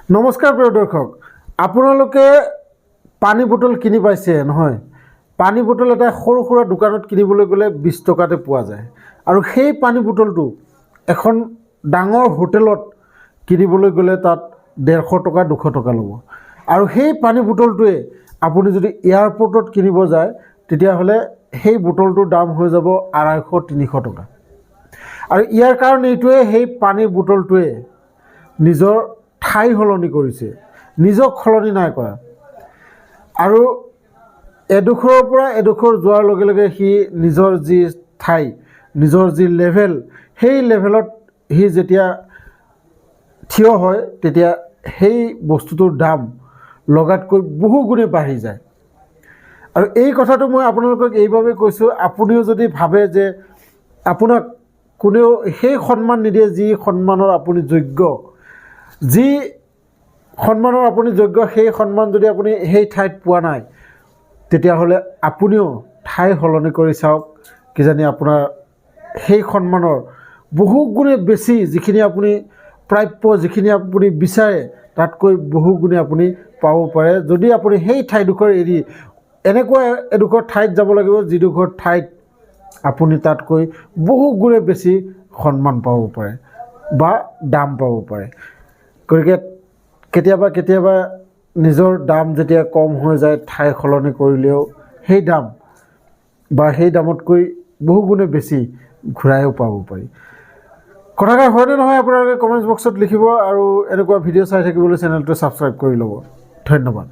নমস্কাৰ প্ৰিয় দৰ্শক, আপোনালোকে পানী বটল কিনি পাইছে নহয়? পানী বটল এটা সৰু সুৰা দোকানত কিনিবলৈ গ'লে 20 টকাতে পোৱা যায় আৰু সেই পানী বটলটো এখন ডাঙৰ হোটেলত কিনিবলৈ গ'লে তাত 150 টকা 200 টকা ল'ব আৰু সেই পানী বটলটোৱে আপুনি যদি এয়াৰপৰ্টত কিনিব যায় তেতিয়াহ'লে সেই বটলটোৰ দাম হৈ যাব 250-300 টকা। আৰু ইয়াৰ কাৰণ এইটোৱে সেই পানীৰ বটলটোৱে নিজৰ ঠাই সলনি কৰিছে, নিজক সলনি নাই কৰা আৰু এডোখৰৰ পৰা এডোখৰ যোৱাৰ লগে লগে সি নিজৰ যি ঠাই, নিজৰ যি লেভেল, সেই লেভেলত সি যেতিয়া থিয় হয় তেতিয়া সেই বস্তুটোৰ দাম লগাতকৈ বহু গুণে বাঢ়ি যায়। আৰু এই কথাটো মই আপোনালোকক এইভাবে কৈছোঁ, আপুনিও যদি ভাবে যে আপোনাক কোনেও সেই সন্মান নিদিয়ে যি সন্মানৰ আপুনি যোগ্য, যি সন্মানৰ আপুনি যোগ্য, সেই সন্মান যদি আপুনি সেই ঠাইত পোৱা নাই তেতিয়াহ'লে আপুনিও ঠাই সলনি কৰি চাওক, কিজানি আপোনাৰ সেই সন্মানৰ বহু গুণে বেছি যিখিনি আপুনি প্ৰাপ্য, যিখিনি আপুনি বিচাৰে তাতকৈ বহু গুণে আপুনি পাব পাৰে যদি আপুনি সেই ঠাইডোখৰ এৰি এনেকুৱা এডোখৰ ঠাইত যাব লাগিব যিডোখৰ ঠাইত আপুনি তাতকৈ বহু গুণে বেছি সন্মান পাব পাৰে বা দাম পাব পাৰে। গতিকে কেতিয়াবা নিজৰ দাম যেতিয়া কম হৈ যায়, ঠাই সলনি কৰিলেও সেই দাম বা সেই দামতকৈ বহু গুণে বেছি ঘূৰাইও পাব পাৰি। কথাষাৰ হয়নে নহয় আপোনালোকে কমেণ্টছ বক্সত লিখিব আৰু এনেকুৱা ভিডিঅ' চাই থাকিবলৈ চেনেলটো ছাবস্ক্ৰাইব কৰি ল'ব। ধন্যবাদ।